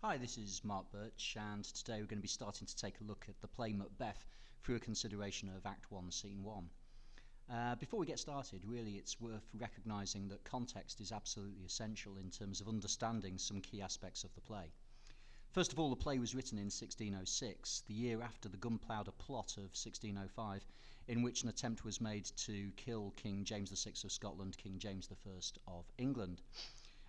Hi, this is Mark Birch, and today we're going to be starting to take a look at the play Macbeth through a consideration of Act 1, Scene 1. Before we get started, really it's worth recognising that context is absolutely essential in terms of understanding some key aspects of the play. First of all, the play was written in 1606, the year after the Gunpowder Plot of 1605, in which an attempt was made to kill King James VI of Scotland, King James I of England.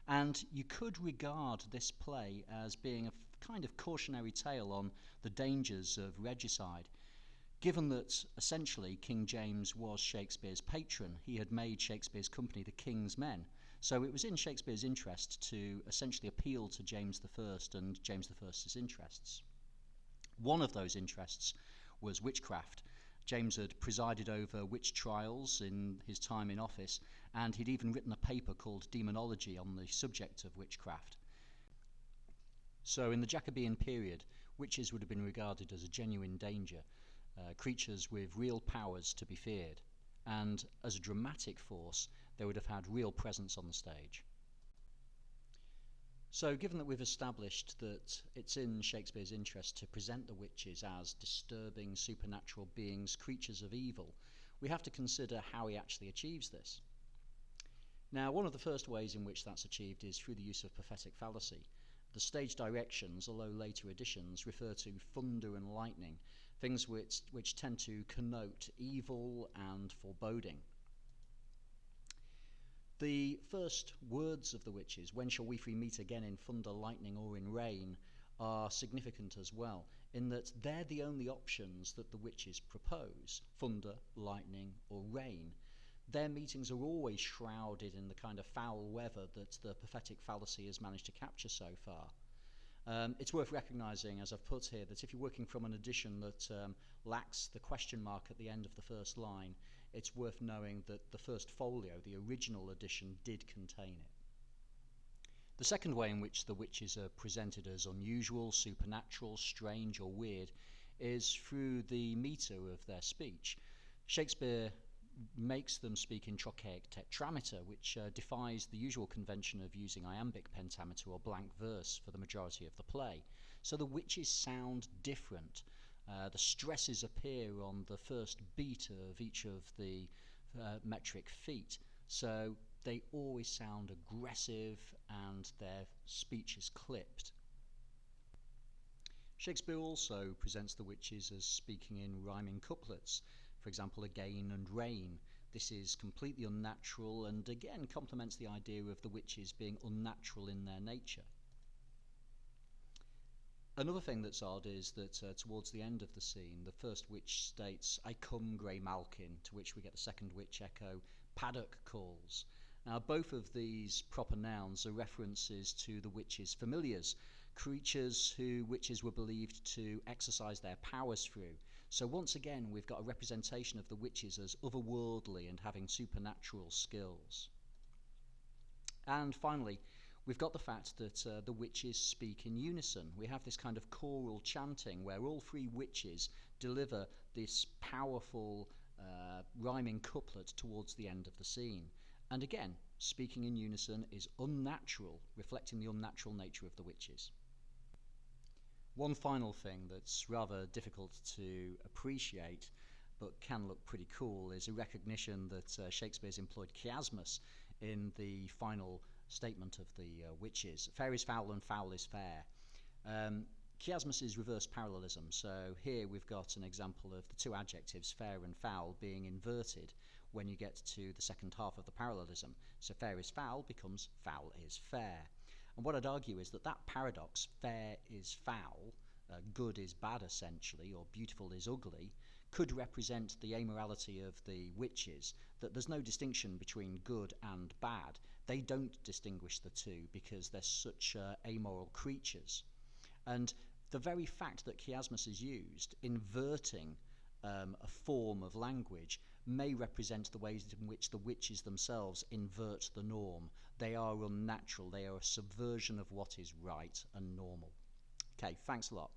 And you could regard this play as being a kind of cautionary tale on the dangers of regicide. Given that essentially King James was Shakespeare's patron, he had made Shakespeare's company the King's men. So it was in Shakespeare's interest to essentially appeal to James I and James I's interests. One of those interests was witchcraft. James had presided over witch trials in his time in office, and he'd even written a paper called Demonology on the subject of witchcraft. So in the Jacobean period, witches would have been regarded as a genuine danger, creatures with real powers to be feared, and as a dramatic force, they would have had real presence on the stage. So given that we've established that it's in Shakespeare's interest to present the witches as disturbing supernatural beings, creatures of evil, we have to consider how he actually achieves this. Now, one of the first ways in which that's achieved is through the use of prophetic fallacy. The stage directions, although later editions, refer to thunder and lightning, things which tend to connote evil and foreboding. The first words of the witches, "When shall we three meet again in thunder, lightning, or in rain," are significant as well, in that they're the only options that the witches propose: thunder, lightning, or rain. Their meetings are always shrouded in the kind of foul weather that the prophetic fallacy has managed to capture so far. It's worth recognising, as I've put here, that if you're working from an edition that lacks the question mark at the end of the first line, it's worth knowing that the first folio, the original edition, did contain it. The second way in which the witches are presented as unusual, supernatural, strange, or weird is through the metre of their speech. Shakespeare makes them speak in trochaic tetrameter, which defies the usual convention of using iambic pentameter or blank verse for the majority of the play. So the witches sound different. The stresses appear on the first beat of each of the metric feet, so they always sound aggressive and their speech is clipped. Shakespeare also presents the witches as speaking in rhyming couplets, for example, again and rain. This is completely unnatural and again complements the idea of the witches being unnatural in their nature. Another thing that's odd is that towards the end of the scene, the first witch states, "I come, grey Malkin," to which we get the second witch echo, "Paddock calls." Now, both of these proper nouns are references to the witches' familiars, creatures who witches were believed to exercise their powers through. So once again, we've got a representation of the witches as otherworldly and having supernatural skills. And finally, we've got the fact that the witches speak in unison. We have this kind of choral chanting where all three witches deliver this powerful rhyming couplet towards the end of the scene. And again, speaking in unison is unnatural, reflecting the unnatural nature of the witches. One final thing that's rather difficult to appreciate but can look pretty cool is a recognition that Shakespeare's employed chiasmus in the final statement of the witches. Fair is foul and foul is fair. Chiasmus is reverse parallelism, so here we've got an example of the two adjectives, fair and foul, being inverted when you get to the second half of the parallelism. So fair is foul becomes foul is fair. And what I'd argue is that that paradox, fair is foul, good is bad essentially, or beautiful is ugly, could represent the amorality of the witches, that there's no distinction between good and bad. They don't distinguish the two because they're such amoral creatures. And the very fact that chiasmus is used, inverting a form of language, may represent the ways in which the witches themselves invert the norm. They are unnatural. They are a subversion of what is right and normal. Okay, thanks a lot.